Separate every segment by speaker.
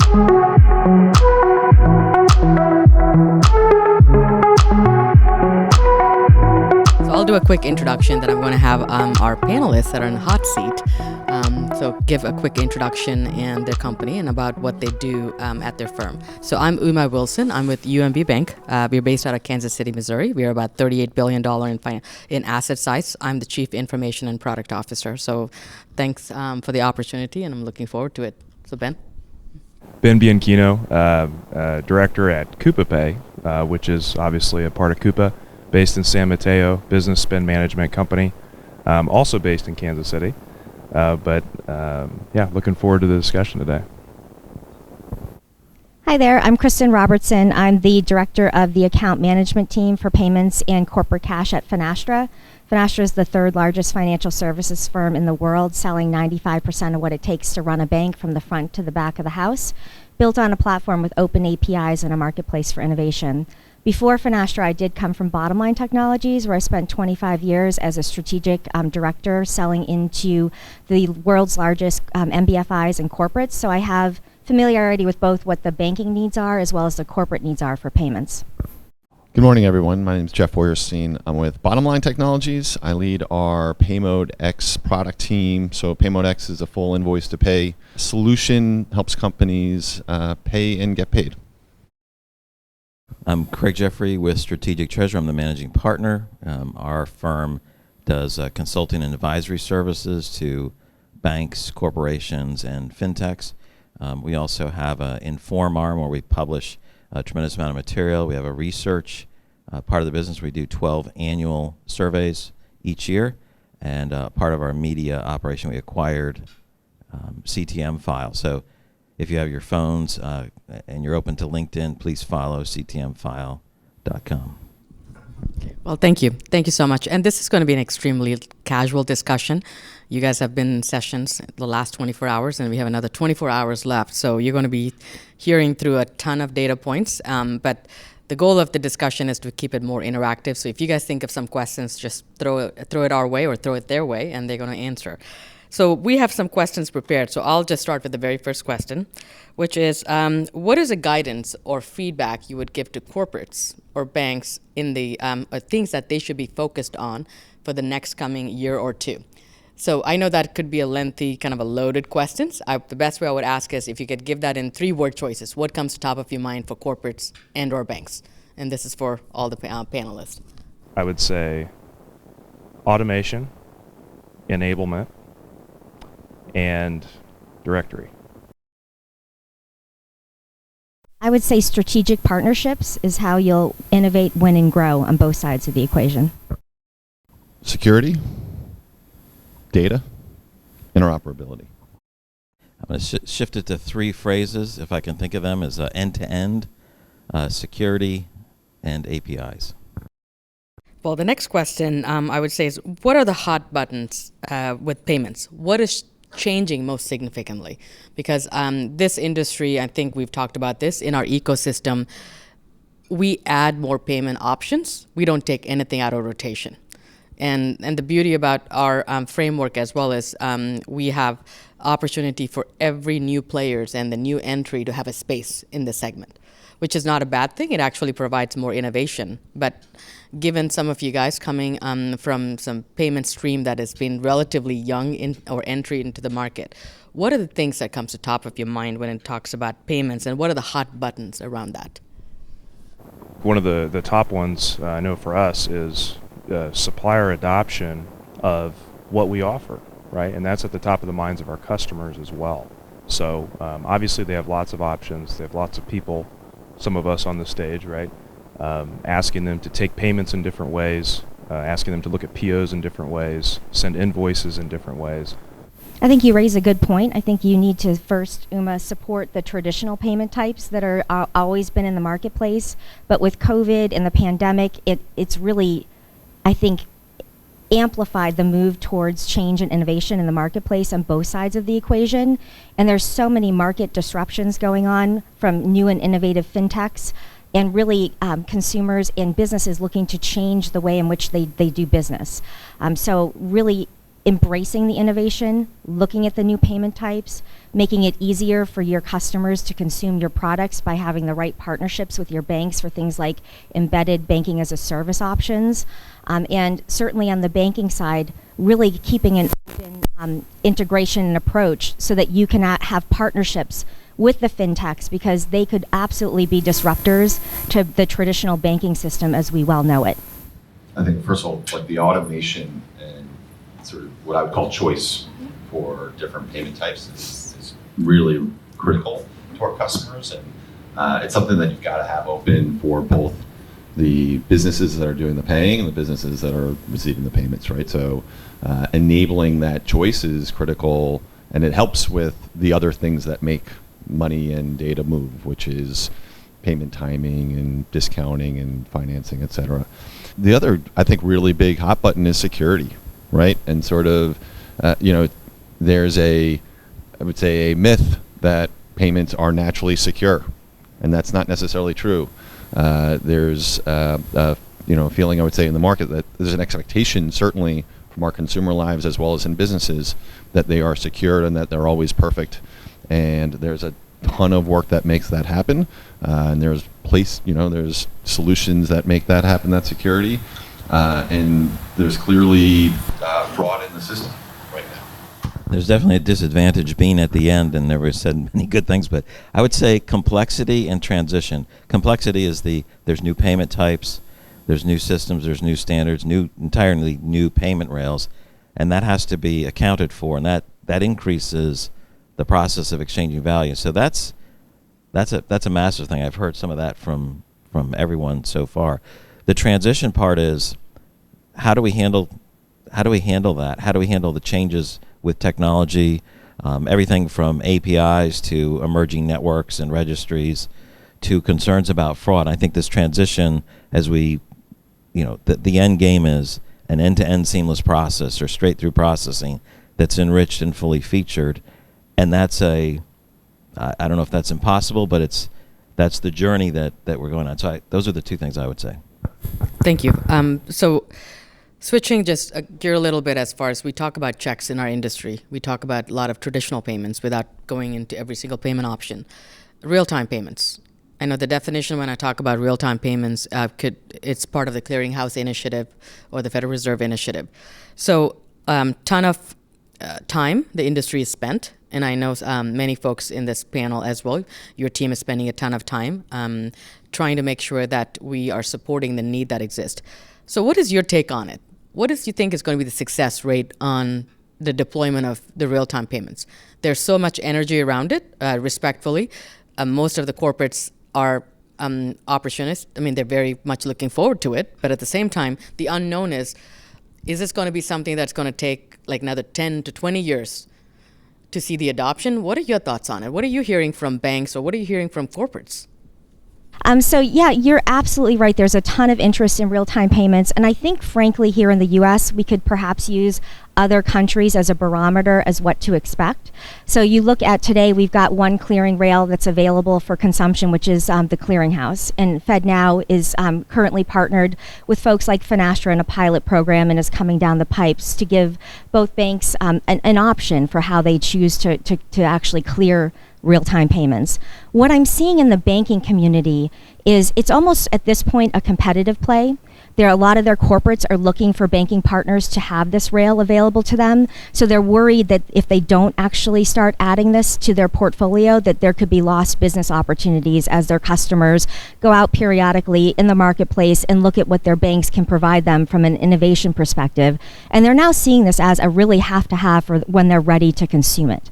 Speaker 1: So I'll do a quick introduction, then I'm going to have our panelists that are in the hot seat. So give a quick introduction and their company and about what they do at their firm. So I'm Uma Wilson. I'm with UMB Bank. We're based out of Kansas City, Missouri. We are about $38 billion in asset size. I'm the Chief Information and Product Officer. So thanks for the opportunity, and I'm looking forward to it. So Ben?
Speaker 2: Ben Bianchino, Director at Coupa Pay, which is obviously a part of Coupa, based in San Mateo, business spend management company, also based in Kansas City. Looking forward to the discussion today.
Speaker 3: Hi there, I'm Kristen Robertson. I'm the Director of the Account Management Team for Payments and Corporate Cash at Finastra. Finastra is the third largest financial services firm in the world, selling 95% of what it takes to run a bank from the front to the back of the house, built on a platform with open APIs and a marketplace for innovation. Before Finastra, I did come from Bottomline Technologies, where I spent 25 years as a strategic director selling into the world's largest MBFIs and corporates. So I have familiarity with both what the banking needs are as well as the corporate needs are for payments.
Speaker 4: Good morning, everyone. My name is Jeff Boyerstein. I'm with Bottomline Technologies. I lead our Paymode X product team. So Paymode X is a full invoice to pay solution, helps companies pay and get paid.
Speaker 5: I'm Craig Jeffrey with Strategic Treasury. I'm the managing partner. Our firm does consulting and advisory services to banks, corporations, and Fintechs. We also have an Inform arm where we publish a tremendous amount of material. We have a research part of the business. We do 12 annual surveys each year. And part of our media operation, we acquired CTM File. So if you have your phones and you're open to LinkedIn, please follow ctmfile.com.
Speaker 1: Well, thank you. Thank you so much. And this is going to be an extremely casual discussion. You guys have been in sessions the last 24 hours, and we have another 24 hours left. So you're going to be hearing through a ton of data points. But the goal of the discussion is to keep it more interactive. So if you guys think of some questions, just throw it our way or throw it their way, and they're going to answer. So we have some questions prepared. So I'll just start with the very first question, which is, what is a guidance or feedback you would give to corporates or banks in the things that they should be focused on for the next coming year or two? So I know that could be a lengthy, kind of a loaded question. The best way I would ask is if you could give that in 3-word choices. What comes to top of your mind for corporates and or banks? And this is for all the panelists.
Speaker 2: I would say automation, enablement, and directory.
Speaker 3: I would say strategic partnerships is how you'll innovate, win, and grow on both sides of the equation.
Speaker 4: Security, data, interoperability.
Speaker 5: I'm going to shift it to 3 phrases, if I can think of them, as end-to-end, security, and APIs.
Speaker 1: Well, the next question I would say is, what are the hot buttons with payments? What is changing most significantly? Because this industry, I think we've talked about this, in our ecosystem, we add more payment options. We don't take anything out of rotation. And the beauty about our framework as well is we have opportunity for every new players and the new entry to have a space in the segment, which is not a bad thing. It actually provides more innovation. But given some of you guys coming from some payment stream that has been relatively young or entry into the market, what are the things that comes to top of your mind when it talks about payments, and what are the hot buttons around that?
Speaker 2: One of the top ones I know for us is supplier adoption of what we offer, right? And that's at the top of the minds of our customers as well. So obviously they have lots of options. They have lots of people, some of us on the stage, right? Asking them to take payments in different ways, asking them to look at POs in different ways, send invoices in different ways.
Speaker 3: I think you raise a good point. I think you need to first, Uma, support the traditional payment types that are always been in the marketplace. But with COVID and the pandemic, it's really, I think, amplified the move towards change and innovation in the marketplace on both sides of the equation. And there's so many market disruptions going on from new and innovative fintechs, and really consumers and businesses looking to change the way in which they do business. So really, embracing the innovation, looking at the new payment types, making it easier for your customers to consume your products by having the right partnerships with your banks for things like embedded banking as a service options, and certainly on the banking side, really keeping an open integration and approach so that you can have partnerships with the fintechs, because they could absolutely be disruptors to the traditional banking system as we well know it.
Speaker 4: I think, first of all, like the automation and sort of what I would call choice for different payment types is really critical to our customers. And it's something that you've got to have open for both the businesses that are doing the paying and the businesses that are receiving the payments, right? So enabling that choice is critical, and it helps with the other things that make money and data move, which is payment timing and discounting and financing, et cetera. The other, I think, really big hot button is security, right? And sort of, there's I would say, a myth that payments are naturally secure, and that's not necessarily true. There's a feeling, I would say, in the market that there's an expectation, certainly from our consumer lives as well as in businesses, that they are secured and that they're always perfect. And there's a ton of work that makes that happen, and there's solutions that make that happen, that security, and there's clearly fraud in the system right now.
Speaker 5: There's definitely a disadvantage being at the end, and never said many good things, but I would say complexity and transition. Complexity is there's new payment types, there's new systems, there's new standards, entirely new payment rails, and that has to be accounted for, and that increases the process of exchanging value. So that's a massive thing. I've heard some of that from everyone so far. The transition part is how do we handle that? How do we handle the changes with technology, everything from APIs to emerging networks and registries to concerns about fraud. I think this transition, as the end game is an end-to-end seamless process or straight-through processing that's enriched and fully featured. And that's I don't know if that's impossible, but that's the journey that we're going on. So those are the two things I would say.
Speaker 1: Thank you. So switching just gear a little bit, as far as we talk about checks in our industry, we talk about a lot of traditional payments without going into every single payment option. Real-time payments. I know the definition when I talk about real-time payments, it's part of the Clearinghouse Initiative or the Federal Reserve Initiative. So ton of time the industry is spent. And I know many folks in this panel as well, your team is spending a ton of time trying to make sure that we are supporting the need that exists. So what is your take on it? What do you think is going to be the success rate on the deployment of the real-time payments? There's so much energy around it, respectfully. Most of the corporates are opportunists. I mean, they're very much looking forward to it. But at the same time, the unknown is this going to be something that's going to take like another 10 to 20 years to see the adoption? What are your thoughts on it? What are you hearing from banks, or what are you hearing from corporates?
Speaker 3: So yeah, you're absolutely right. There's a ton of interest in real-time payments. And I think, frankly, here in the US, we could perhaps use other countries as a barometer as what to expect. So you look at today, we've got one clearing rail that's available for consumption, which is the Clearinghouse. And FedNow is currently partnered with folks like Finastra in a pilot program and is coming down the pipes to give both banks an option for how they choose to actually clear real-time payments. What I'm seeing in the banking community is it's almost at this point a competitive play. A lot of their corporates are looking for banking partners to have this rail available to them. So they're worried that if they don't actually start adding this to their portfolio, that there could be lost business opportunities as their customers go out periodically in the marketplace and look at what their banks can provide them from an innovation perspective. And they're now seeing this as a really have-to-have for when they're ready to consume it.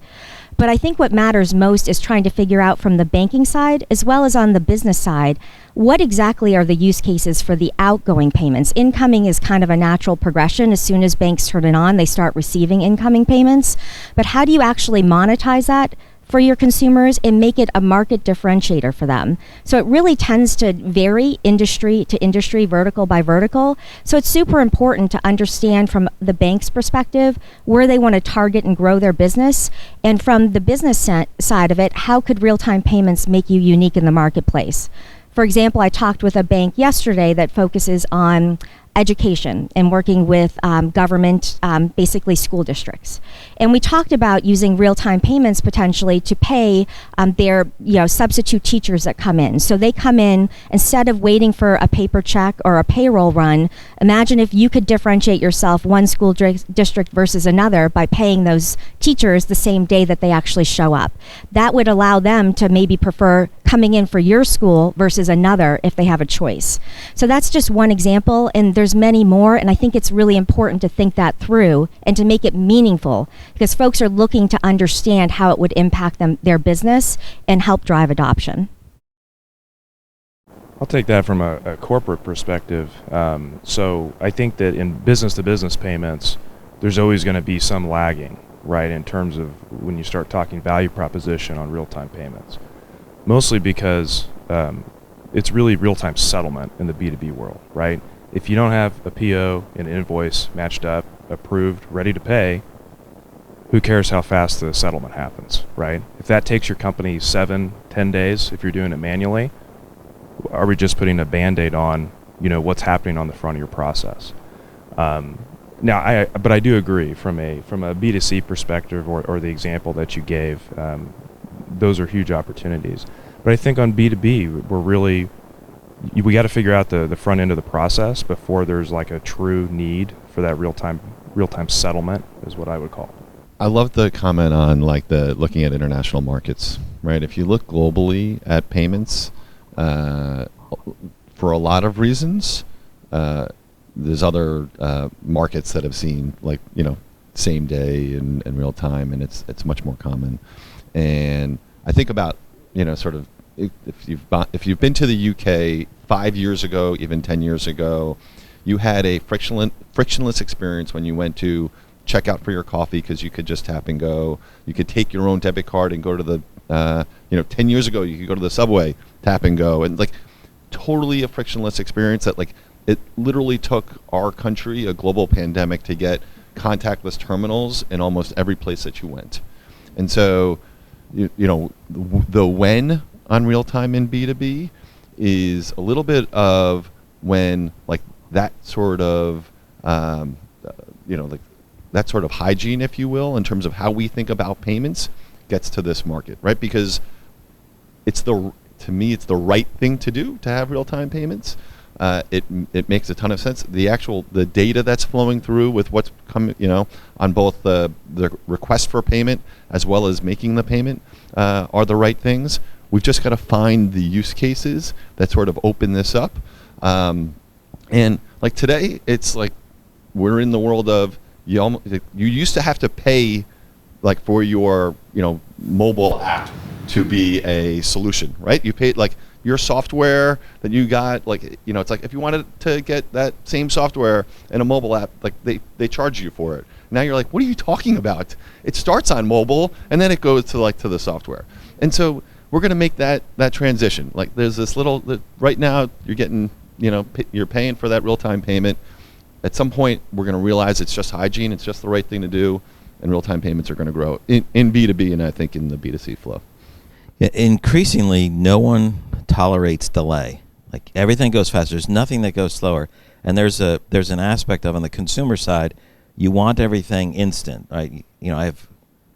Speaker 3: But I think what matters most is trying to figure out from the banking side, as well as on the business side, what exactly are the use cases for the outgoing payments? Incoming is kind of a natural progression. As soon as banks turn it on, they start receiving incoming payments. But how do you actually monetize that for your consumers and make it a market differentiator for them? So it really tends to vary industry to industry, vertical by vertical. So it's super important to understand from the bank's perspective where they want to target and grow their business. And from the business side of it, how could real-time payments make you unique in the marketplace? For example, I talked with a bank yesterday that focuses on education and working with government, basically school districts. And we talked about using real-time payments potentially to pay their substitute teachers that come in. So they come in, instead of waiting for a paper check or a payroll run, imagine if you could differentiate yourself one school district versus another by paying those teachers the same day that they actually show up. That would allow them to maybe prefer coming in for your school versus another if they have a choice. So that's just one example, and there's many more, and I think it's really important to think that through and to make it meaningful, because folks are looking to understand how it would impact their business and help drive adoption.
Speaker 2: I'll take that from a corporate perspective. So I think that in business-to-business payments, there's always going to be some lagging, right, in terms of when you start talking value proposition on real-time payments. Mostly because it's really real-time settlement in the B2B world, right? If you don't have a PO and invoice matched up, approved, ready to pay, who cares how fast the settlement happens, right? If that takes your company 7, 10 days, if you're doing it manually, are we just putting a Band-Aid on, what's happening on the front of your process? But I do agree from a B2C perspective or the example that you gave, those are huge opportunities. But I think on B2B, we got to figure out the front end of the process before there's like a true need for that real-time settlement is what I would call it.
Speaker 4: I love the comment on looking at international markets, right? If you look globally at payments, for a lot of reasons, there's other markets that have seen same day and real time, and it's much more common. And I think about sort of if you've been to the UK 5 years ago, even 10 years ago, you had a frictionless experience when you went to check out for your coffee because you could just tap and go. You could take your own debit card and go to the 10 years ago you could go to the subway, tap and go, and totally a frictionless experience that it literally took our country, a global pandemic, to get contactless terminals in almost every place that you went. And so the when on real time in B2B is a little bit of when that sort of that sort of hygiene, if you will, in terms of how we think about payments gets to this market, right? Because to me it's the right thing to do to have real-time payments. It makes a ton of sense. The data that's flowing through with what's coming, on both the request for payment as well as making the payment are the right things. We've just got to find the use cases that sort of open this up. And today, it's we're in the world of you used to have to pay for your mobile app to be a solution, right? You paid your software that you got, it's if you wanted to get that same software in a mobile app, they charge you for it. Now you're what are you talking about? It starts on mobile and then it goes to the software. And so we're going to make that transition. There's this right now you're getting, you're paying for that real-time payment. At some point we're going to realize it's just hygiene, it's just the right thing to do, and real-time payments are going to grow in B2B and I think in the B2C flow.
Speaker 5: Yeah, increasingly, no one tolerates delay. Everything goes fast. There's nothing that goes slower. And there's an aspect of on the consumer side, you want everything instant, right? I have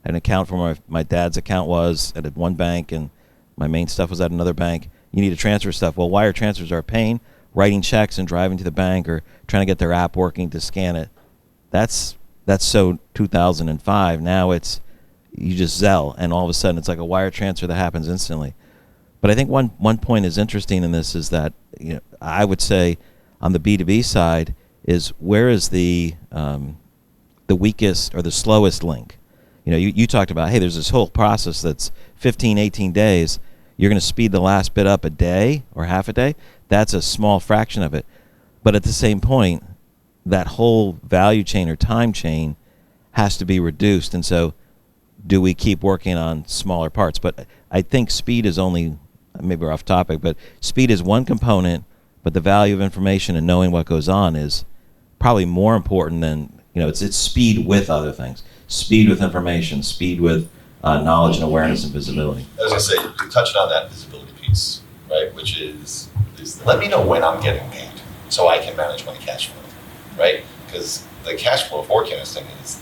Speaker 5: an account for my dad's account was at one bank, and my main stuff was at another bank. You need to transfer stuff. Well, wire transfers are a pain. Writing checks and driving to the bank or trying to get their app working to scan it. That's so 2005. Now it's you just Zelle, and all of a sudden it's like a wire transfer that happens instantly. But I think one point is interesting in this is that I would say on the B2B side is where is the weakest or the slowest link? You talked about, hey, there's this whole process that's 15, 18 days. You're going to speed the last bit up a day or half a day. That's a small fraction of it. But at the same point, that whole value chain or time chain has to be reduced. And so do we keep working on smaller parts? But I think speed is only, maybe we're off topic, but speed is one component, but the value of information and knowing what goes on is probably more important than, it's speed with other things. Speed with information, speed with knowledge and awareness and visibility.
Speaker 6: I was going to say, you're touching on that visibility piece, right? Which is let me know when I'm getting paid so I can manage my cash flow. right? Because the cash flow forecasting is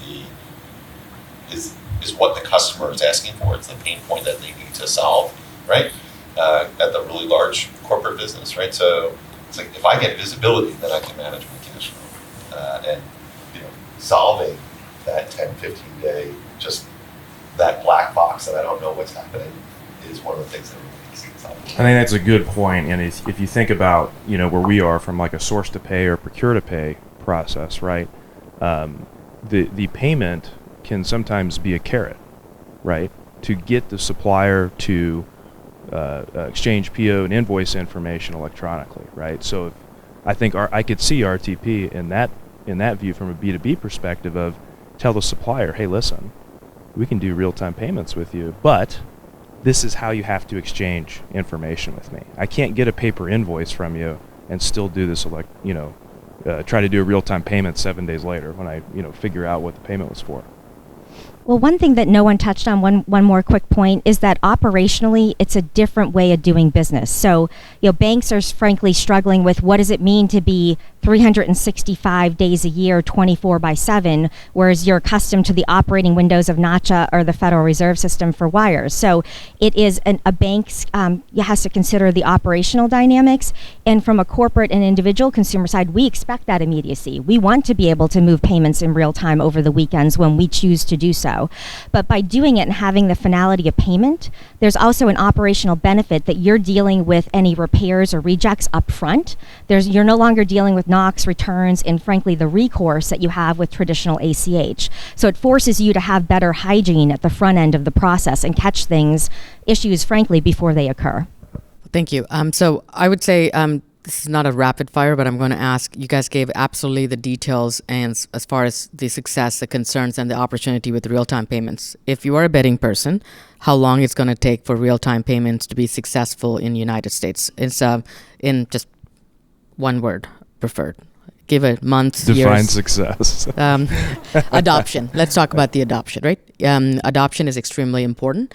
Speaker 6: what the customer is asking for. It's the pain point that they need to solve, right? At the really large corporate business, right? So it's like if I get visibility, then I can manage my cash flow. And solving that 10, 15 day, just that black box that I don't know what's happening is one of the things that really makes it solve.
Speaker 2: I think that's a good point. And if you think about, where we are from like a source to pay or procure to pay process, right? The payment can sometimes be a carrot, right? To get the supplier to exchange PO and invoice information electronically, right? So I think I could see RTP in that view from a B2B perspective of tell the supplier, hey, listen, we can do real-time payments with you, but this is how you have to exchange information with me. I can't get a paper invoice from you and still do this, try to do a real-time payment 7 days later when I, figure out what the payment was for.
Speaker 3: Well, one thing that no one touched on, one more quick point, is that operationally, it's a different way of doing business. So, banks are frankly struggling with what does it mean to be 365 days a year, 24/7, whereas you're accustomed to the operating windows of NACHA or the Federal Reserve System for wires. So it is a bank has to consider the operational dynamics. And from a corporate and individual consumer side, we expect that immediacy. We want to be able to move payments in real time over the weekends when we choose to do so. But by doing it and having the finality of payment, there's also an operational benefit that you're dealing with any repairs or rejects up front. You're no longer dealing with NOx returns and frankly the recourse that you have with traditional ACH. So it forces you to have better hygiene at the front end of the process and catch issues frankly before they occur.
Speaker 1: Thank you. So I would say this is not a rapid fire, but I'm going to ask, you guys gave absolutely the details and as far as the success, the concerns, and the opportunity with real-time payments. If you are a betting person, how long it's going to take for real-time payments to be successful in the United States? It's in just one word, preferred. Give it months,
Speaker 2: Define
Speaker 1: years.
Speaker 2: success.
Speaker 1: Adoption. Let's talk about the adoption, right? Adoption is extremely important.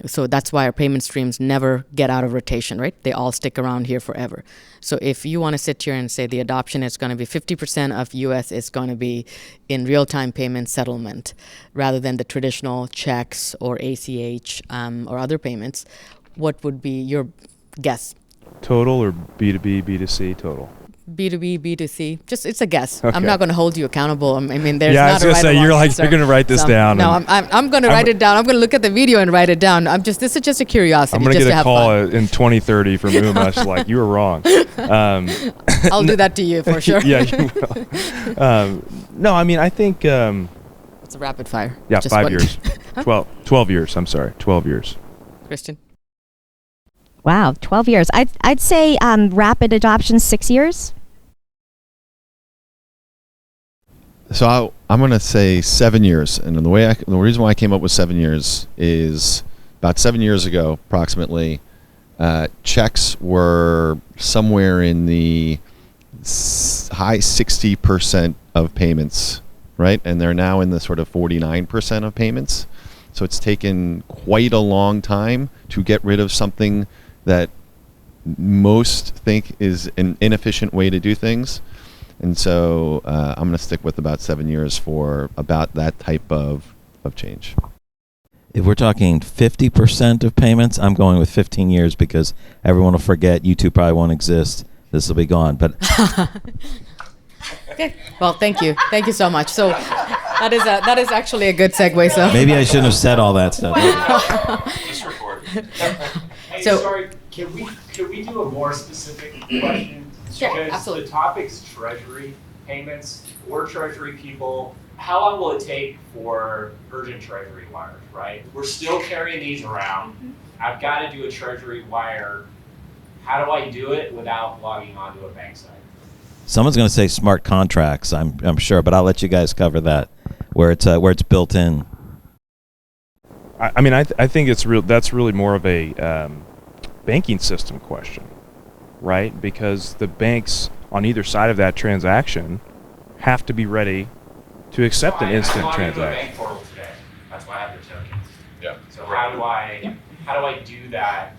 Speaker 1: So that's why our payment streams never get out of rotation, right? They all stick around here forever. So if you want to sit here and say the adoption is going to be 50% of US is going to be in real-time payment settlement rather than the traditional checks or ACH or other payments, what would be your guess?
Speaker 2: Total or B2B, B2C total?
Speaker 1: B2B, B2C. It's a guess.
Speaker 2: Okay.
Speaker 1: I'm not going to hold you accountable. I mean, there's
Speaker 2: I
Speaker 1: not
Speaker 2: was
Speaker 1: a
Speaker 2: going
Speaker 1: right
Speaker 2: to
Speaker 1: or
Speaker 2: say,
Speaker 1: wrong
Speaker 2: you're
Speaker 1: answer.
Speaker 2: going to write this down.
Speaker 1: No, I'm going to write it down. I'm going to look at the video and write it down. This is just a curiosity.
Speaker 2: I'm going to
Speaker 1: just
Speaker 2: get a call
Speaker 1: fun.
Speaker 2: in 2030 from Umesh like, you were wrong.
Speaker 1: I'll do that to you for sure.
Speaker 2: Yeah, you will. No, I mean, I think...
Speaker 1: it's a rapid fire.
Speaker 2: Yeah,
Speaker 1: Just
Speaker 2: 5
Speaker 1: one.
Speaker 2: years. 12 years, I'm sorry. 12 years.
Speaker 1: Kristen?
Speaker 3: Wow, 12 years. I'd say rapid adoption, 6 years.
Speaker 4: So I'm going to say 7 years, and the reason why I came up with 7 years is about 7 years ago, approximately, checks were somewhere in the high 60% of payments, right? And they're now in the sort of 49% of payments. So it's taken quite a long time to get rid of something that most think is an inefficient way to do things. And so I'm going to stick with about 7 years for about that type of change.
Speaker 5: If we're talking 50% of payments, I'm going with 15 years because everyone will forget. YouTube probably won't exist. This will be gone. But
Speaker 1: Okay. Well, thank you. Thank you so much. So that is actually a good segue. So
Speaker 5: maybe I shouldn't have said all that stuff.
Speaker 6: Just record.
Speaker 7: Hey,
Speaker 1: So-
Speaker 7: sorry, can we do a more specific question?
Speaker 1: Sure,
Speaker 7: Because
Speaker 1: absolutely.
Speaker 7: the topic's treasury payments. We're treasury people. How long will it take for urgent treasury wires, right? We're still carrying these around. I've got to do a treasury wire. How do I do it without logging onto a bank site?
Speaker 5: Someone's going to say smart contracts, I'm sure, but I'll let you guys cover that, where it's built in.
Speaker 2: I mean, I think that's really more of a banking system question, right? Because the banks on either side of that transaction have to be ready to accept an instant
Speaker 7: I log into a
Speaker 2: transaction.
Speaker 7: bank portal today. That's why I have their tokens.
Speaker 6: Yeah.
Speaker 7: So how do I do that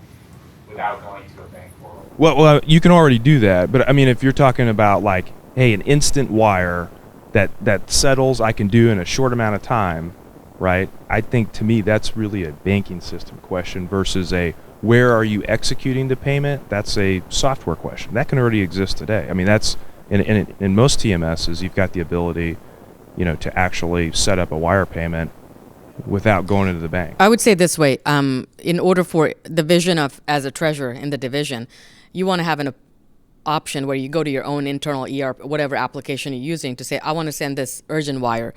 Speaker 7: without going to a bank portal?
Speaker 2: Well, you can already do that, but I mean, if you're talking about like hey, an instant wire that settles, I can do in a short amount of time, right? I think to me that's really a banking system question versus a where are you executing the payment? That's a software question. That can already exist today. I mean, that's in most TMSs, you've got the ability, to actually set up a wire payment without going into the bank.
Speaker 1: I would say this way, in order for the vision of, as a treasurer in the division, you want to have an option where you go to your own internal ERP, whatever application you're using, to say, I want to send this urgent wire.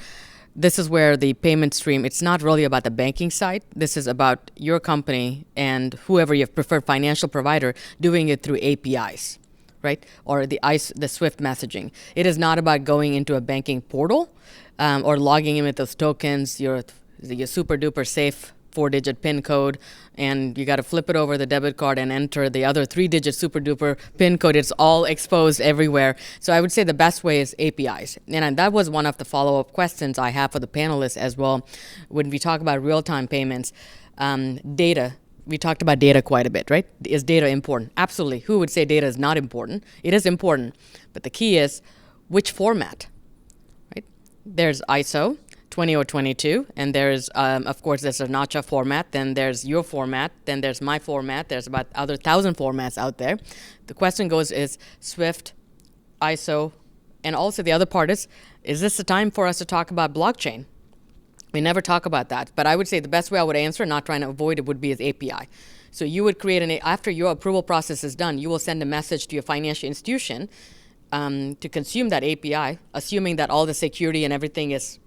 Speaker 1: This is where the payment stream, it's not really about the banking side. This is about your company and whoever your preferred financial provider doing it through APIs, right? Or the Swift messaging. It is not about going into a banking portal or logging in with those tokens, your super duper safe 4-digit PIN code, and you got to flip it over the debit card and enter the other 3-digit super duper PIN code. It's all exposed everywhere. So I would say the best way is APIs. And that was one of the follow-up questions I have for the panelists as well. When we talk about real-time payments, data, we talked about data quite a bit, right? Is data important? Absolutely. Who would say data is not important? It is important. But the key is which format, right? There's ISO 20022, and there's, of course, there's a Nacha format, then there's your format, then there's my format, there's about other 1,000 formats out there. The question goes is Swift, ISO, and also the other part is this the time for us to talk about blockchain? We never talk about that, but I would say the best way I would answer, not trying to avoid it, would be as API. So you would create after your approval process is done, you will send a message to your financial institution to consume that API, assuming that all the security and everything is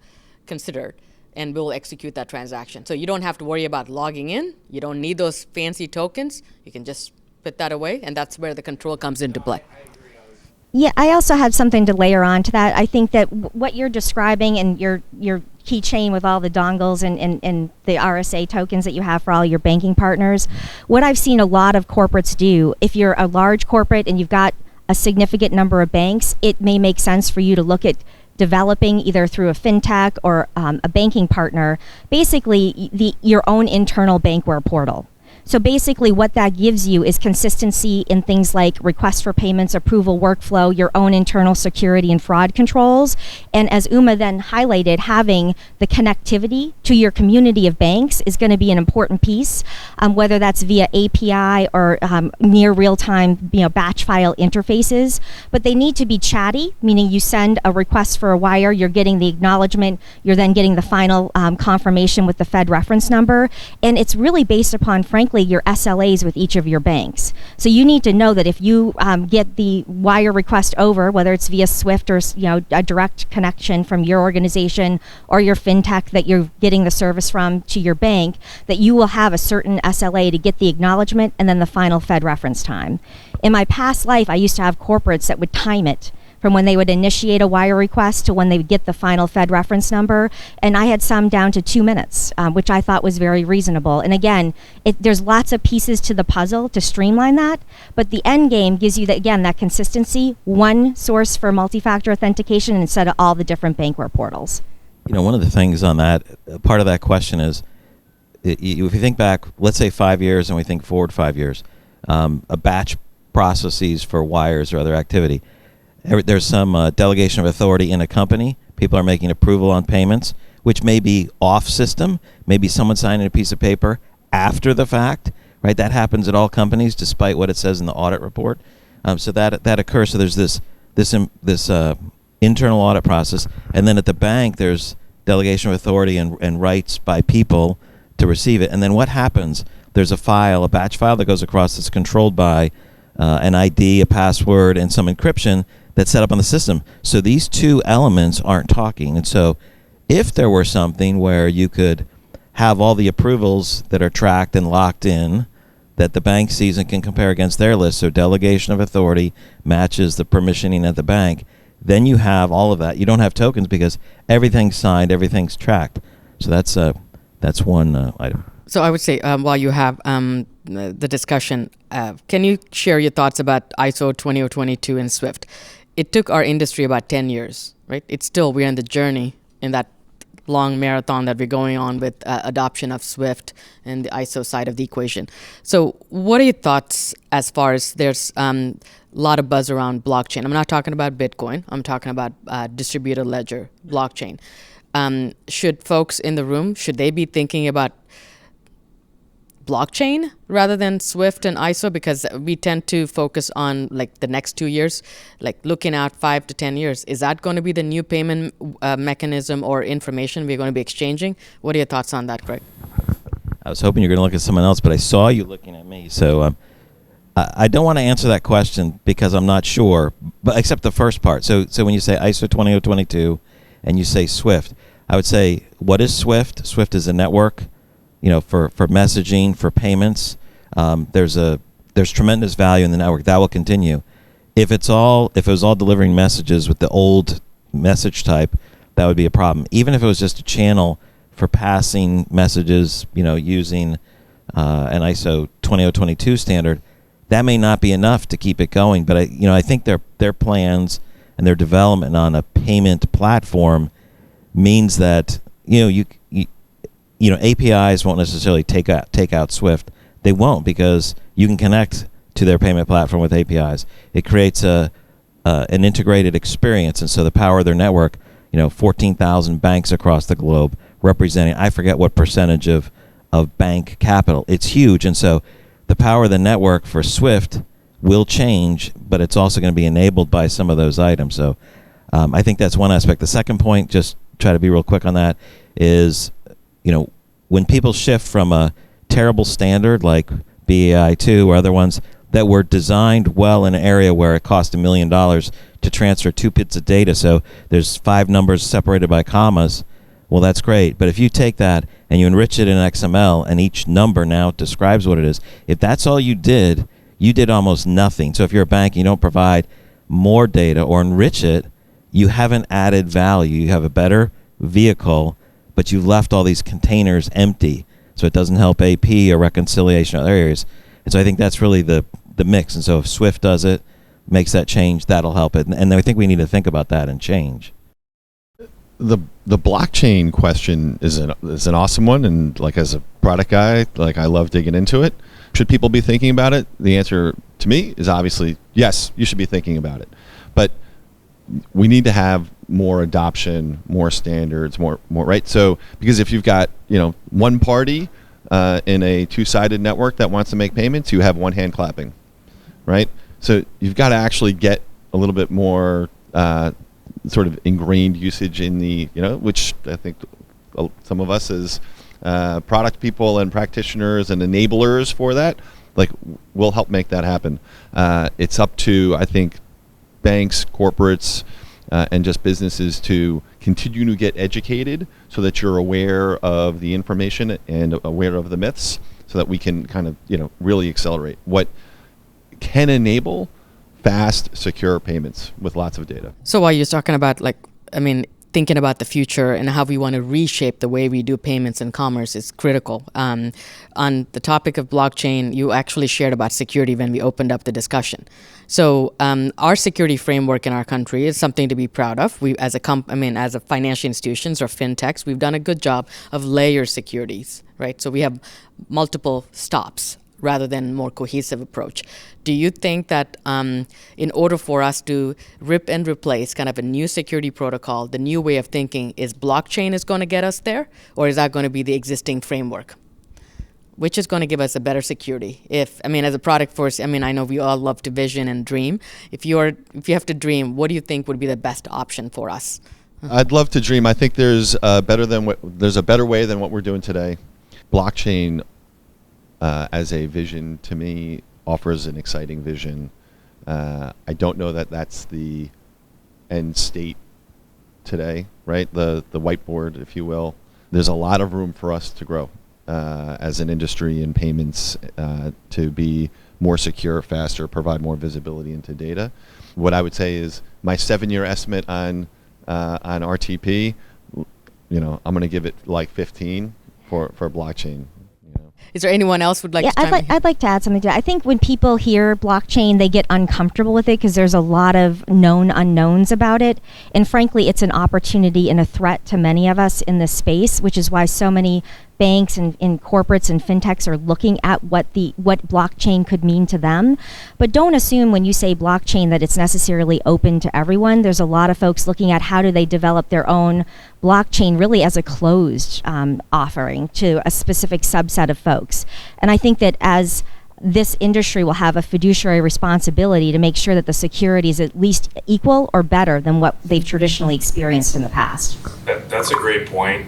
Speaker 1: considered, and we'll execute that transaction. So you don't have to worry about logging in. You don't need those fancy tokens. You can just put that away, and that's where the control comes into play.
Speaker 3: Yeah, I also had something to layer on to that. I think that what you're describing and your keychain with all the dongles and the RSA tokens that you have for all your banking partners, what I've seen a lot of corporates do, if you're a large corporate and you've got a significant number of banks, it may make sense for you to look at developing either through a fintech or a banking partner, basically your own internal bankware portal. So basically what that gives you is consistency in things like request for payments, approval workflow, your own internal security and fraud controls. And as Uma then highlighted, having the connectivity to your community of banks is going to be an important piece, whether that's via API or near real-time batch file interfaces. But they need to be chatty, meaning you send a request for a wire, you're getting the acknowledgement, you're then getting the final confirmation with the Fed reference number. And it's really based upon, frankly, your SLAs with each of your banks. So you need to know that if you get the wire request over, whether it's via Swift or a direct connection from your organization or your fintech that you're getting the service from to your bank, that you will have a certain SLA to get the acknowledgement and then the final Fed reference time. In my past life, I used to have corporates that would time it from when they would initiate a wire request to when they would get the final Fed reference number. And I had some down to 2 minutes, which I thought was very reasonable. And again, there's lots of pieces to the puzzle to streamline that, but the end game gives you, that consistency, one source for multi-factor authentication instead of all the different bankware portals.
Speaker 5: One of the things on that, part of that question is, if you think back, let's say 5 years, and we think forward 5 years, a batch processes for wires or other activity. There's some delegation of authority in a company. People are making approval on payments, which may be off system. Maybe someone signing a piece of paper after the fact, right? That happens at all companies, despite what it says in the audit report. So that occurs. So there's this internal audit process, and then at the bank there's delegation of authority and rights by people to receive it. And then what happens? There's a batch file that goes across that's controlled by an ID, a password, and some encryption that's set up on the system. So these two elements aren't talking. And so if there were something where you could have all the approvals that are tracked and locked in that the bank sees and can compare against their list, so delegation of authority matches the permissioning at the bank, then you have all of that. You don't have tokens because everything's signed, everything's tracked. So that's one item.
Speaker 1: So I would say while you have the discussion, can you share your thoughts about ISO 20022 and Swift? It took our industry about 10 years, right? We're in the journey in that long marathon that we're going on with adoption of Swift and the ISO side of the equation. So what are your thoughts as far as there's a lot of buzz around blockchain? I'm not talking about Bitcoin. I'm talking about distributed ledger, blockchain. Should folks in the room, should they be thinking about blockchain rather than Swift and ISO? Because we tend to focus on like the next 2 years, like looking out 5 to 10 years. Is that going to be the new payment mechanism or information we're going to be exchanging? What are your thoughts on that, Greg?
Speaker 5: I was hoping you were going to look at someone else, but I saw you looking at me. So I don't want to answer that question because I'm not sure, but except the first part. So when you say ISO 20022 and you say Swift, I would say, what is Swift? Swift is a network, for messaging, for payments. There's tremendous value in the network. That will continue. If it was all delivering messages with the old message type, that would be a problem. Even if it was just a channel for passing messages, using an ISO 20022 standard, that may not be enough to keep it going. But I think their plans and their development on a payment platform means that APIs won't necessarily take out Swift. They won't, because you can connect to their payment platform with APIs. It creates an integrated experience, and so the power of their network, 14,000 banks across the globe, representing, I forget what percentage of bank capital. It's huge, and so the power of the network for Swift will change, but it's also going to be enabled by some of those items. So I think that's one aspect. The second point, just try to be real quick on that, is when people shift from a terrible standard like BAI2 or other ones that were designed well in an area where it cost $1 million to transfer 2 bits of data, so there's 5 numbers separated by commas, well, that's great. But if you take that and you enrich it in XML and each number now describes what it is, if that's all you did almost nothing. So if you're a bank and you don't provide more data or enrich it, you haven't added value. You have a better vehicle, but you've left all these containers empty, so it doesn't help AP or reconciliation or other areas. And so I think that's really the mix. And so if Swift does it, makes that change, that'll help it. And I think we need to think about that and change.
Speaker 4: The blockchain question is an awesome one, and like as a product guy, like I love digging into it. Should people be thinking about it? The answer to me is obviously yes, you should be thinking about it. But we need to have more adoption, more standards, more right? So because if you've got one party in a two-sided network that wants to make payments, you have one hand clapping, right? So you've got to actually get a little bit more sort of ingrained usage in the which I think some of us as product people and practitioners and enablers for that will help make that happen. It's up to, I think, banks, corporates, and just businesses to continue to get educated so that you're aware of the information and aware of the myths, so that we can kind of really accelerate what can enable fast, secure payments with lots of data.
Speaker 1: So while you're talking about thinking about the future and how we want to reshape the way we do payments and commerce is critical. On the topic of blockchain, you actually shared about security when we opened up the discussion. So our security framework in our country is something to be proud of. We, as a financial institutions or fintechs, we've done a good job of layer securities, right? So we have multiple stops rather than more cohesive approach. Do you think that in order for us to rip and replace kind of a new security protocol, the new way of thinking, is blockchain is going to get us there, or is that going to be the existing framework? Which is going to give us a better security? As a product force, I know we all love to vision and dream. If you have to dream, what do you think would be the best option for us?
Speaker 4: I'd love to dream. I think there's a better way than what we're doing today. Blockchain as a vision, to me, offers an exciting vision. I don't know that that's the end state today, right? The whiteboard, if you will. There's a lot of room for us to grow as an industry in payments, to be more secure, faster, provide more visibility into data. What I would say is my 7-year estimate on RTP, I'm going to give it like 15 for blockchain.
Speaker 1: Is there anyone else would like
Speaker 3: Yeah,
Speaker 1: to chime in?
Speaker 3: I'd like to add something to that. I think when people hear blockchain, they get uncomfortable with it because there's a lot of known unknowns about it. And frankly, it's an opportunity and a threat to many of us in this space, which is why so many banks and corporates and fintechs are looking at what blockchain could mean to them. But don't assume when you say blockchain that it's necessarily open to everyone. There's a lot of folks looking at how do they develop their own blockchain really as a closed offering to a specific subset of folks. And I think that as this industry will have a fiduciary responsibility to make sure that the security is at least equal or better than what they've traditionally experienced in the past.
Speaker 2: That's a great point.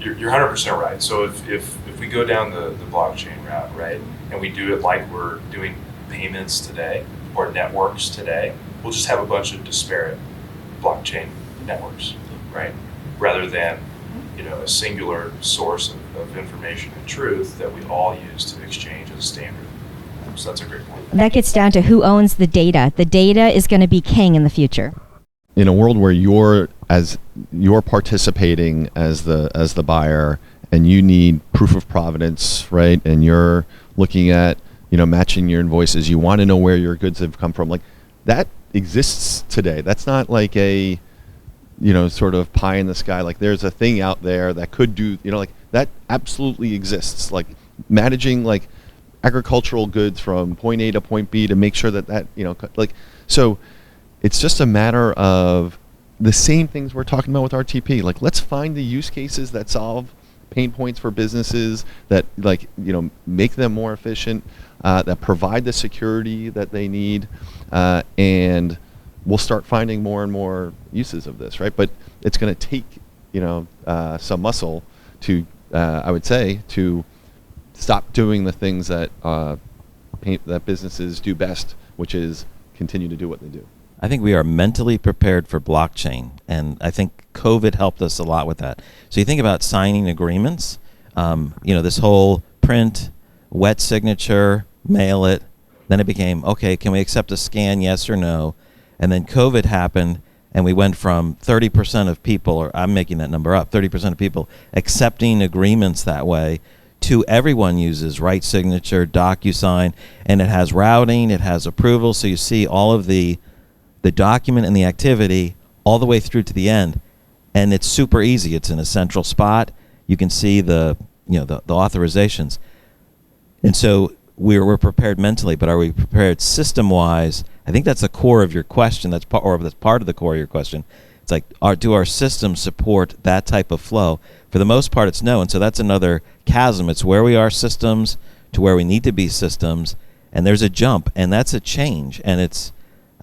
Speaker 2: You're 100% right. So if we go down the blockchain route, right, and we do it like we're doing payments today or networks today, we'll just have a bunch of disparate blockchain networks, right? Rather than, a singular source of information and truth that we all use to exchange as a standard. So that's a great point.
Speaker 3: That gets down to who owns the data. The data is going to be king in the future.
Speaker 4: In a world where you're participating as the buyer and you need proof of provenance, right? And you're looking at, matching your invoices, you want to know where your goods have come from. Like that exists today. That's not like a, sort of pie in the sky. Like there's a thing out there that could do, like that absolutely exists. Like managing like agricultural goods from point A to point B to make sure that, so it's just a matter of the same things we're talking about with RTP. Like, let's find the use cases that solve pain points for businesses that, make them more efficient, that provide the security that they need, and we'll start finding more and more uses of this, right? But it's going to take, some muscle to, I would say, to stop doing the things that that businesses do best, which is continue to do what they do.
Speaker 5: I think we are mentally prepared for blockchain, and I think COVID helped us a lot with that. So you think about signing agreements, this whole print, wet signature, mail it, then it became, okay, can we accept a scan, yes or no? And then COVID happened, and we went from 30% of people, or I'm making that number up, 30% of people accepting agreements that way to everyone uses right signature, DocuSign, and it has routing, it has approval, so you see all of the document and the activity all the way through to the end, and it's super easy. It's in a central spot. You can see the authorizations, and so we're prepared mentally. But are we prepared system-wise? I think that's the core of your question. That's part of the core of your question. It's like, do our systems support that type of flow? For the most part, it's no, and so that's another chasm. It's where we are systems to where we need to be systems, and there's a jump, and that's a change, and it's.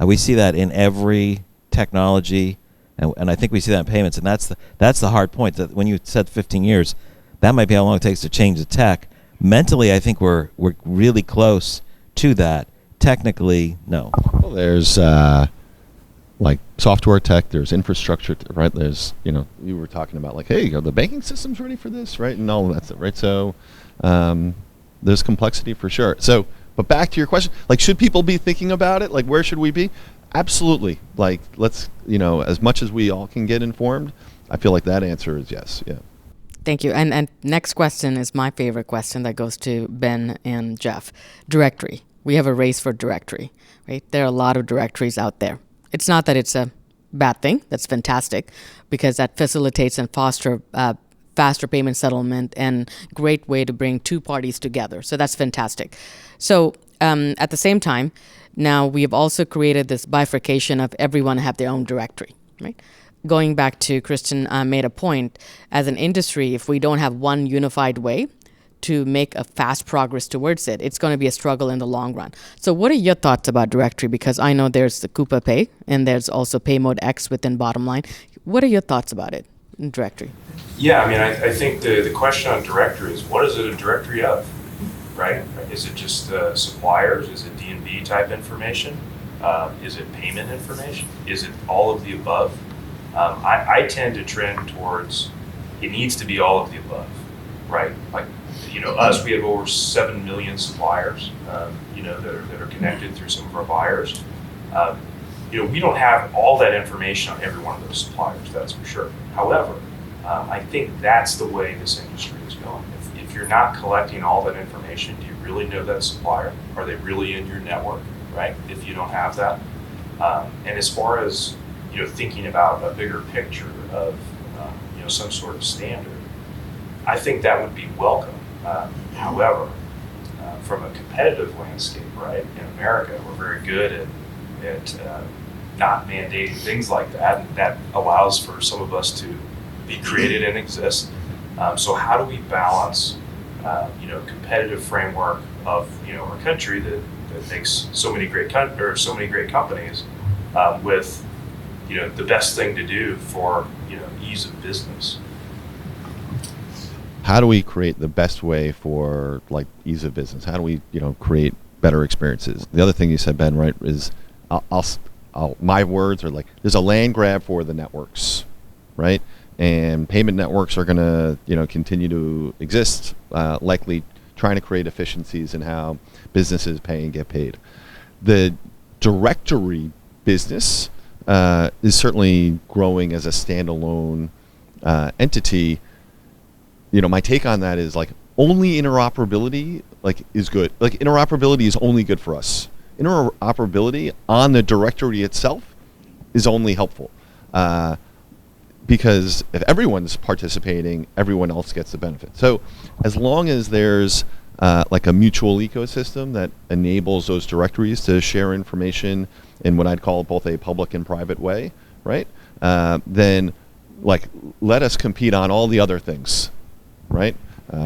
Speaker 5: We see that in every technology, and I think we see that in payments, and that's the hard point. That when you said 15 years, that might be how long it takes to change the tech. Mentally, I think we're really close to that. Technically, no.
Speaker 4: Well, there's like software tech, there's infrastructure, right? There's, you were talking about like, hey, are the banking systems ready for this, right? And all of that's it, right? So there's complexity for sure. So. But back to your question, like, should people be thinking about it? Like, where should we be? Absolutely. Like, let's, as much as we all can get informed, I feel like that answer is yes. Yeah.
Speaker 1: Thank you. And next question is my favorite question that goes to Ben and Jeff. Directory. We have a race for directory, right? There are a lot of directories out there. It's not that it's a bad thing. That's fantastic because that facilitates and fosters faster payment settlement and great way to bring two parties together. So that's fantastic. So at the same time, now we have also created this bifurcation of everyone have their own directory, right? Going back to Kristen made a point, as an industry, if we don't have one unified way to make a fast progress towards it, it's going to be a struggle in the long run. So what are your thoughts about directory? Because I know there's the Coupa Pay and there's also Pay Mode X within Bottomline. What are your thoughts about it? Directory.
Speaker 2: Yeah, I mean, I think the question on directory is, what is it a directory of, right? Is it just suppliers? Is it D&B type information? Is it payment information? Is it all of the above? I tend to trend towards it needs to be all of the above, right? Like, us, we have over 7 million suppliers, that are connected through some of our buyers. We don't have all that information on every one of those suppliers, that's for sure. However, I think that's the way this industry is going. If you're not collecting all that information, do you really know that supplier? Are they really in your network, right? If you don't have that. And as far as, thinking about a bigger picture of, some sort of standard, I think that would be welcome. However, from a competitive landscape, right, in America, we're very good at not mandating things like that, and that allows for some of us to be created and exist. So how do we balance, competitive framework of, our country that makes so many great companies with, the best thing to do for, ease of business?
Speaker 4: How do we create the best way for ease of business? How do we create better experiences? The other thing you said, Ben, right, is my words are there's a land grab for the networks, right? And payment networks are going to continue to exist, likely trying to create efficiencies in how businesses pay and get paid. The directory business is certainly growing as a standalone entity. My take on that is only interoperability is good. Interoperability is only good for us. Interoperability on the directory itself is only helpful. Because if everyone's participating, everyone else gets the benefit. So as long as there's a mutual ecosystem that enables those directories to share information in what I'd call both a public and private way, right? Then let us compete on all the other things, right?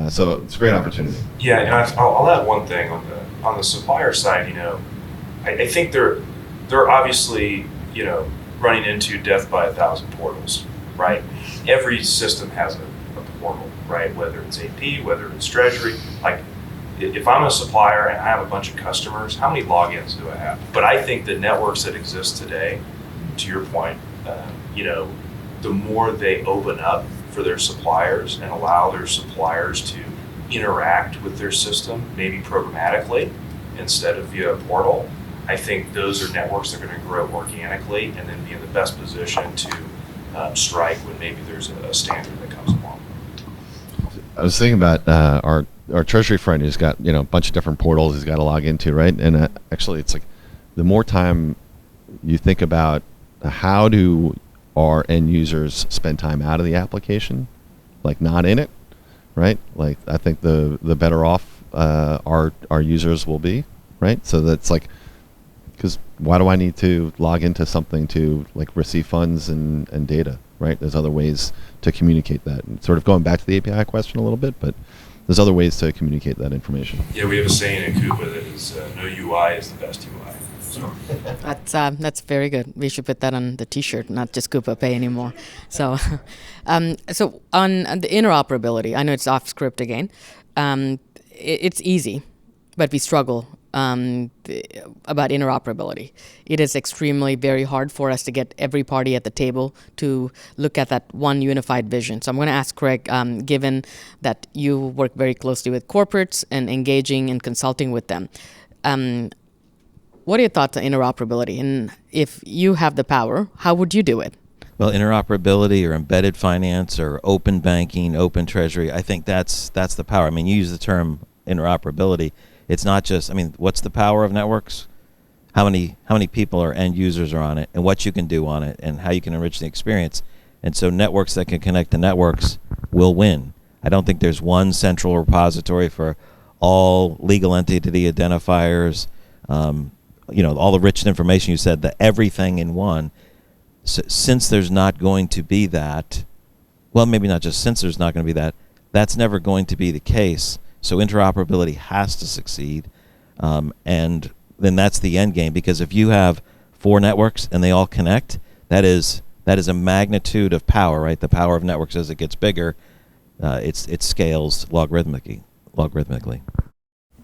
Speaker 4: So it's a great opportunity.
Speaker 2: Yeah, and I'll add one thing on the supplier side. I think they're obviously running into death by 1,000 portals, right? Every system has a portal, right? Whether it's AP, whether it's Treasury. If I'm a supplier and I have a bunch of customers, how many logins do I have? But I think the networks that exist today, to your point, the more they open up for their suppliers and allow their suppliers to interact with their system, maybe programmatically instead of via a portal, I think those are networks that are going to grow organically and then be in the best position to strike when maybe there's a standard that comes along.
Speaker 4: I was thinking about our Treasury friend who's got a bunch of different portals he's got to log into, right? And actually, it's the more time you think about how do our end users spend time out of the application, not in it, right? I think the better off our users will be, right? So that's because why do I need to log into something to receive funds and data, right? There's other ways to communicate that. And sort of going back to the API question a little bit, but there's other ways to communicate that information.
Speaker 2: Yeah, we have a saying in Coupa that is no UI is the best UI. So.
Speaker 1: That's very good. We should put that on the T-shirt, not just Coupa Pay anymore. So, so on the interoperability, I know it's off script again. It's easy, but we struggle about interoperability. It is extremely very hard for us to get every party at the table to look at that one unified vision. So I'm going to ask Craig, given that you work very closely with corporates and engaging and consulting with them, what are your thoughts on interoperability? And if you have the power, how would you do it?
Speaker 5: Well, interoperability or embedded finance or open banking, open treasury, I think that's the power. I mean, you use the term interoperability. It's not just, what's the power of networks? How many people or end users are on it, and what you can do on it, and how you can enrich the experience. And so networks that can connect to networks will win. I don't think there's one central repository for all legal entity identifiers, all the rich information you said, that everything in one. So, since there's not going to be that, well, maybe not just since there's not going to be that, that's never going to be the case. So interoperability has to succeed, and then that's the end game. Because if you have 4 networks and they all connect, that is a magnitude of power, right? The power of networks as it gets bigger, it scales logarithmically.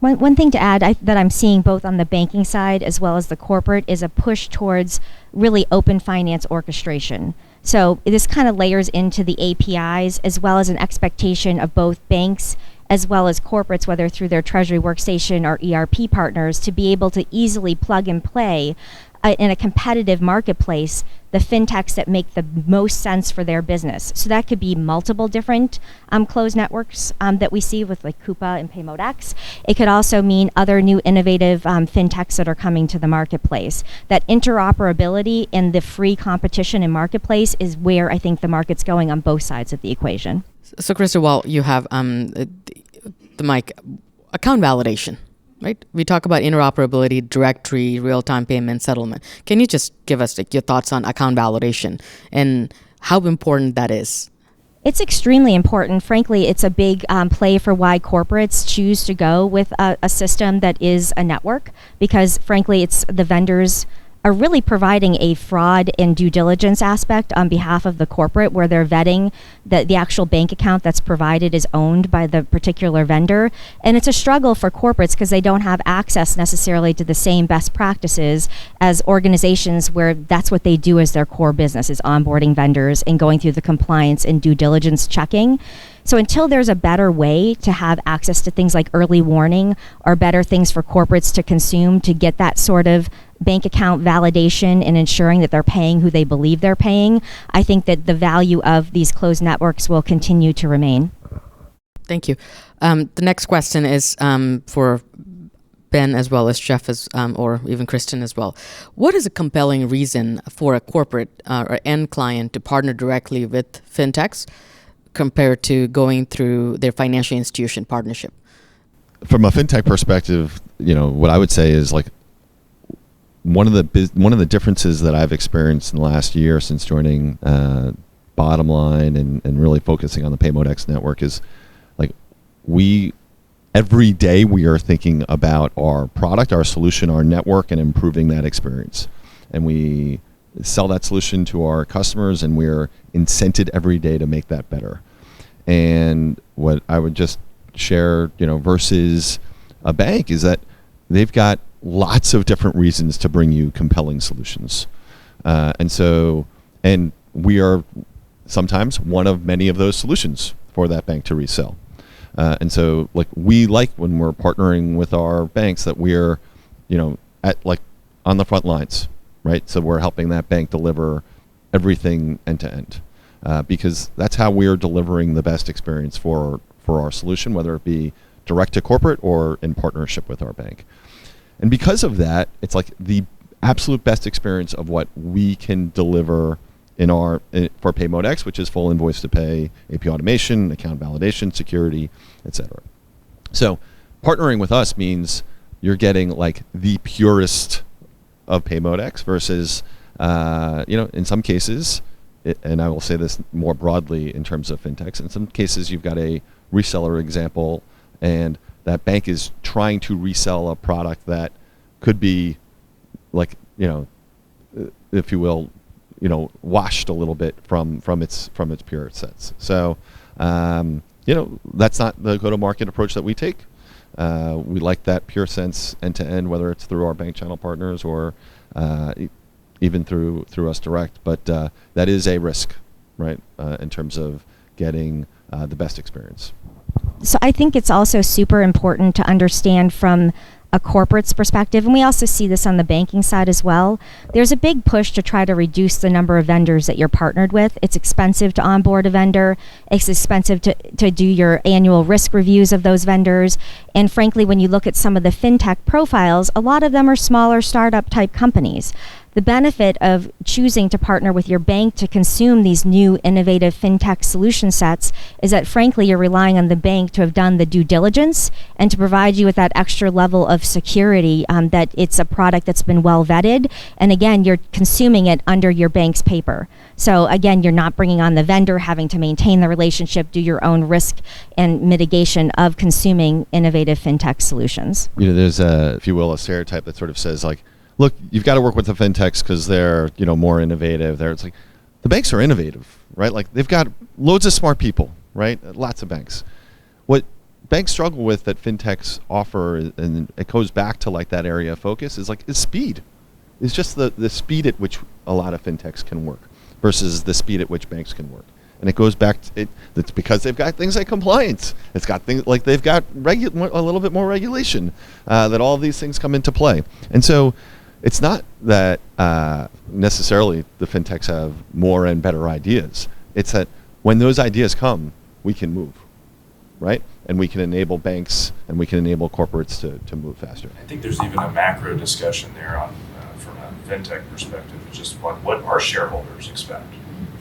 Speaker 3: One thing to add that I'm seeing both on the banking side as well as the corporate is a push towards really open finance orchestration. So this kind of layers into the APIs as well as an expectation of both banks as well as corporates, whether through their Treasury Workstation or ERP partners, to be able to easily plug and play in a competitive marketplace the fintechs that make the most sense for their business. So that could be multiple different closed networks that we see with like Coupa and PayModeX. It could also mean other new innovative fintechs that are coming to the marketplace. That interoperability and the free competition in marketplace is where I think the market's going on both sides of the equation.
Speaker 1: So, Kristen, while you have the mic, account validation, right? We talk about interoperability, directory, real-time payment, settlement. Can you just give us your thoughts on account validation and how important that is?
Speaker 3: It's extremely important. Frankly, it's a big play for why corporates choose to go with a system that is a network, because frankly, it's the vendors are really providing a fraud and due diligence aspect on behalf of the corporate, where they're vetting that the actual bank account that's provided is owned by the particular vendor. And it's a struggle for corporates because they don't have access necessarily to the same best practices as organizations where that's what they do as their core business, is onboarding vendors and going through the compliance and due diligence checking. So until there's a better way to have access to things like early warning or better things for corporates to consume to get that sort of bank account validation and ensuring that they're paying who they believe they're paying, I think that the value of these closed networks will continue to remain.
Speaker 1: Thank you. The next question is for Ben as well as Jeff, or even Kristen as well. What is a compelling reason for a corporate or end client to partner directly with fintechs compared to going through their financial institution partnership?
Speaker 4: From a fintech perspective, what I would say is like one of the differences that I've experienced in the last year since joining Bottomline and really focusing on the PayModeX network is like every day we are thinking about our product, our solution, our network, and improving that experience. And we sell that solution to our customers, and we're incented every day to make that better. And what I would just share, versus a bank, is that they've got lots of different reasons to bring you compelling solutions. And we are sometimes one of many of those solutions for that bank to resell. We like when we're partnering with our banks that we're, on the front lines, right? So we're helping that bank deliver everything end to end, because that's how we're delivering the best experience for our solution, whether it be direct to corporate or in partnership with our bank. And because of that, it's like the absolute best experience of what we can deliver for PayModeX, which is full invoice to pay, AP automation, account validation, security, etc. So partnering with us means you're getting like the purest of PayModeX versus, in some cases, and I will say this more broadly in terms of fintechs, in some cases you've got a reseller example, and that bank is trying to resell a product that could be like, if you will, washed a little bit from its pure sense. So, that's not the go-to-market approach that we take. We like that pure sense end-to-end, whether it's through our bank channel partners or even through us direct. But that is a risk, right, in terms of getting the best experience.
Speaker 3: So I think it's also super important to understand from a corporate's perspective, and we also see this on the banking side as well. There's a big push to try to reduce the number of vendors that you're partnered with. It's expensive to onboard a vendor. It's expensive to do your annual risk reviews of those vendors. And frankly, when you look at some of the fintech profiles, a lot of them are smaller startup type companies. The benefit of choosing to partner with your bank to consume these new innovative fintech solution sets is that frankly you're relying on the bank to have done the due diligence and to provide you with that extra level of security, that it's a product that's been well vetted, and again you're consuming it under your bank's paper. So again, you're not bringing on the vendor, having to maintain the relationship, do your own risk and mitigation of consuming innovative fintech solutions.
Speaker 4: There's if you will, a stereotype that sort of says like, look, you've got to work with the fintechs because they're, more innovative. It's like the banks are innovative, right? Like they've got loads of smart people, right? Lots of banks. What banks struggle with that fintechs offer, and it goes back to like that area of focus, is speed. It's just the speed at which a lot of fintechs can work versus the speed at which banks can work. And it goes back to it's because they've got things like compliance. It's got things like they've got a little bit more regulation, that all of these things come into play. And so, it's not that necessarily the fintechs have more and better ideas. It's that when those ideas come, we can move, right? And we can enable banks and we can enable corporates to move faster.
Speaker 2: I think there's even a macro discussion there on from a fintech perspective, just what our shareholders expect,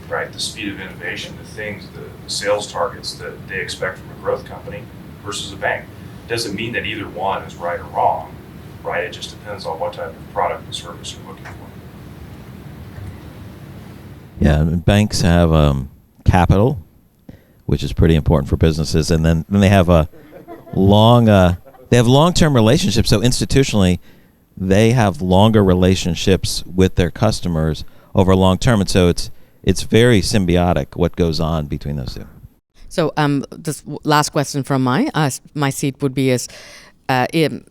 Speaker 2: right? The speed of innovation, the sales targets that they expect from a growth company versus a bank. Doesn't mean that either one is right or wrong, right? It just depends on what type of product and service you're looking for.
Speaker 5: Yeah, banks have capital, which is pretty important for businesses, and then they have a long-term relationships. So institutionally, they have longer relationships with their customers over long term, and so it's very symbiotic what goes on between those two.
Speaker 1: So this last question from my seat would be the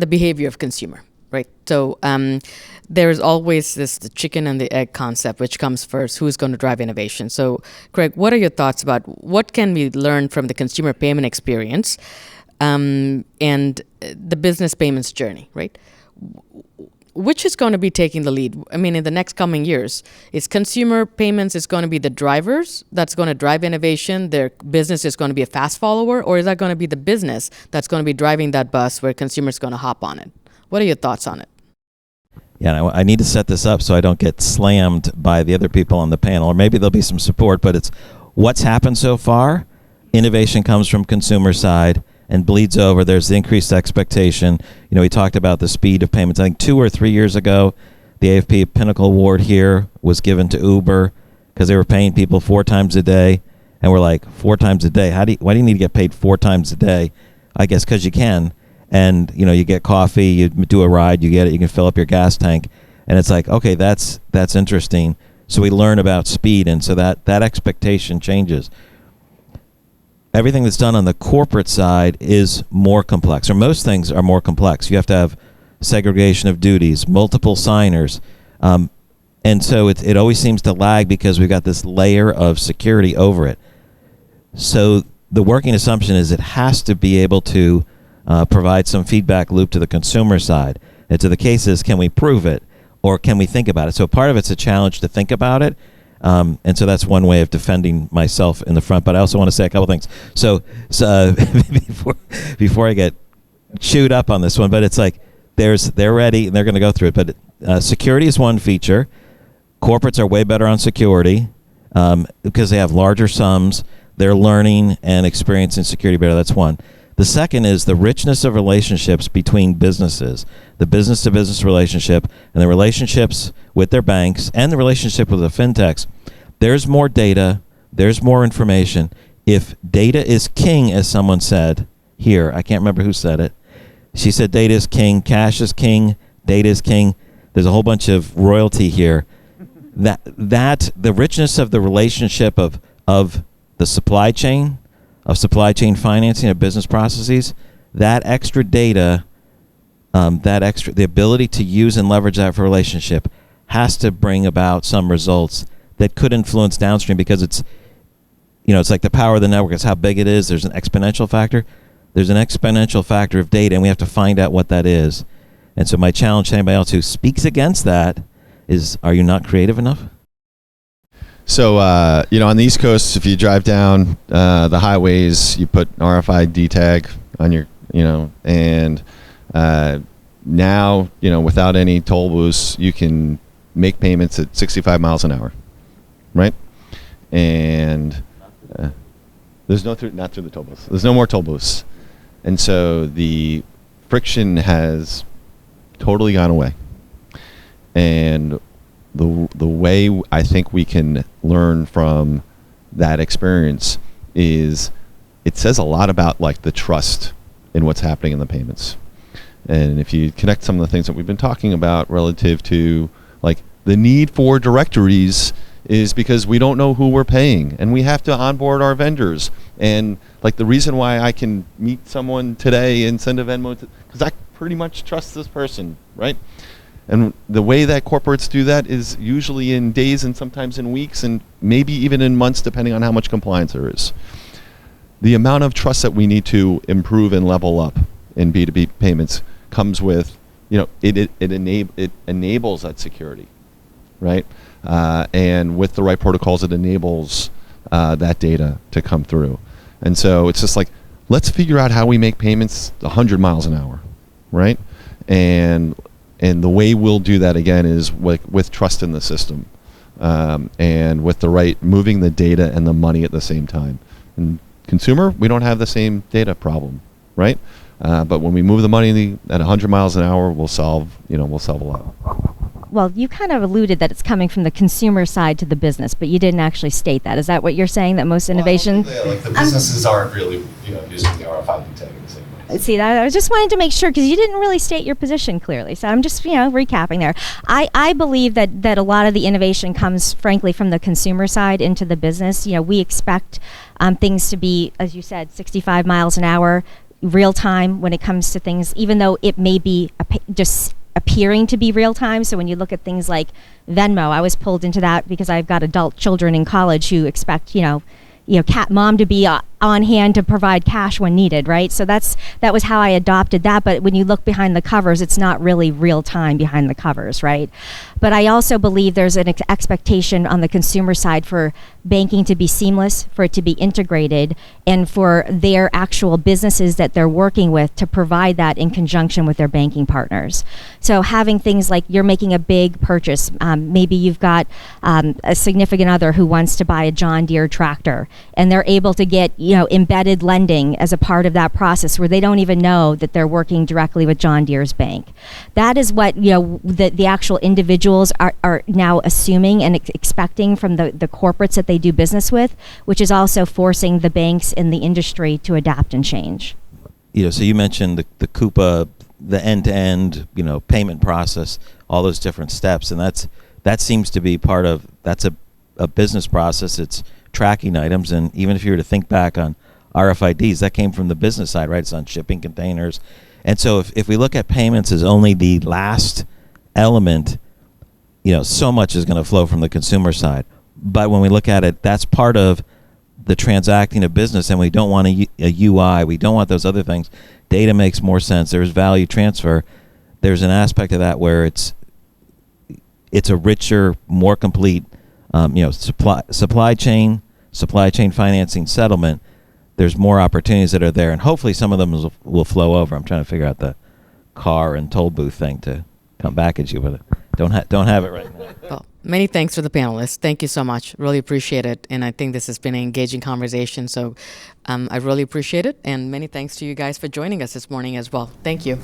Speaker 1: behavior of consumer, right? So there's always the chicken and the egg concept, which comes first. Who's going to drive innovation? So, Craig, what are your thoughts about what can we learn from the consumer payment experience and the business payments journey, right? Which is going to be taking the lead? I mean, in the next coming years, is consumer payments is going to be the drivers that's going to drive innovation? Their business is going to be a fast follower, or is that going to be the business that's going to be driving that bus where consumers going to hop on it? What are your thoughts on it?
Speaker 5: Yeah, I need to set this up so I don't get slammed by the other people on the panel, or maybe there'll be some support, but it's what's happened so far. Innovation comes from consumer side and bleeds over. There's the increased expectation. You know, we talked about the speed of payments. I think 2 or 3 years ago, the AFP Pinnacle Award here was given to Uber because they were paying people 4 times a day. And we're like, 4 times a day? Why do you need to get paid 4 times a day? I guess because you can. And, you know, you get coffee, you do a ride, you get it, you can fill up your gas tank. And it's like, okay, that's interesting. So we learn about speed, and so that expectation changes. Everything that's done on the corporate side is more complex, or most things are more complex. You have to have segregation of duties, multiple signers. And so it always seems to lag because we've got this layer of security over it. So the working assumption is it has to be able to provide some feedback loop to the consumer side. And to the cases, can we prove it, or can we think about it? So part of it's a challenge to think about it. And so that's one way of defending myself in the front. But I also want to say a couple things. So before I get chewed up on this one, but it's like they're ready and they're going to go through it. But security is one feature. Corporates are way better on security because they have larger sums. They're learning and experiencing security better. That's one. The second is the richness of relationships between businesses, the business-to-business relationship, and the relationships with their banks, and the relationship with the fintechs. There's more data. There's more information. If data is king, as someone said here, I can't remember who said it. She said data is king, cash is king, data is king. There's a whole bunch of royalty here. That the richness of the relationship of the supply chain, of supply chain financing, of business processes, that extra data, the ability to use and leverage that for relationship has to bring about some results that could influence downstream, because it's like the power of the network. It's how big it is. There's an exponential factor. There's an exponential factor of data, and we have to find out what that is. And so my challenge to anybody else who speaks against that is, are you not creative enough?
Speaker 4: So, on the East Coast, if you drive down the highways, you put RFID tag on your, and now, without any toll booths, you can make payments at 65 miles an hour, right? And there's not through the toll booths. There's no more toll booths. And so the friction has totally gone away. And the way I think we can learn from that experience is it says a lot about like the trust in what's happening in the payments. And if you connect some of the things that we've been talking about relative to like the need for directories is because we don't know who we're paying, and we have to onboard our vendors. And like the reason why I can meet someone today and send a Venmo because I pretty much trust this person, right? And the way that corporates do that is usually in days and sometimes in weeks and maybe even in months, depending on how much compliance there is. The amount of trust that we need to improve and level up in B2B payments comes with, it enables that security, right? And with the right protocols, it enables that data to come through. And so it's just like, let's figure out how we make payments 100 miles an hour, right? And the way we'll do that again is with trust in the system, and with the right moving the data and the money at the same time. And consumer, we don't have the same data problem, right? But when we move the money at 100 miles an hour, we'll solve a lot.
Speaker 3: Well, you kind of alluded that it's coming from the consumer side to the business, but you didn't actually state that. Is that what you're saying, that most innovation?
Speaker 6: Well, like the businesses aren't really, using the RFID tag in the same way.
Speaker 3: See, I was just wanting to make sure, because you didn't really state your position clearly. So I'm just, recapping there. I believe that a lot of the innovation comes, frankly, from the consumer side into the business. We expect things to be, as you said, 65 miles an hour, real time when it comes to things, even though it may be just appearing to be real time. So when you look at things like Venmo, I was pulled into that because I've got adult children in college who expect, cat mom to be on hand to provide cash when needed, right? So that was how I adopted that. But when you look behind the covers, it's not really real time behind the covers, right? But I also believe there's an expectation on the consumer side for banking to be seamless, for it to be integrated, and for their actual businesses that they're working with to provide that in conjunction with their banking partners. So having things like you're making a big purchase, maybe you've got a significant other who wants to buy a John Deere tractor, and they're able to get embedded lending as a part of that process where they don't even know that they're working directly with John Deere's bank. That is what the actual individuals are now assuming and expecting from the corporates that they do business with, which is also forcing the banks in the industry to adapt and change.
Speaker 5: So you mentioned the Coupa, the end-to-end, payment process, all those different steps, and that seems to be part of, that's a business process. It's tracking items, and even if you were to think back on RFIDs, that came from the business side, right? It's on shipping containers. And so if we look at payments as only the last element, so much is going to flow from the consumer side. But when we look at it, that's part of the transacting of business, and we don't want a UI. We don't want those other things. Data makes more sense. There's value transfer. There's an aspect of that where it's a richer, more complete supply chain financing, settlement. There's more opportunities that are there, and hopefully some of them will flow over. I'm trying to figure out the car and toll booth thing to come back at you, but don't have it right now.
Speaker 1: Well, many thanks to the panelists. Thank you so much. Really appreciate it. And I think this has been an engaging conversation. So I really appreciate it. And many thanks to you guys for joining us this morning as well. Thank you.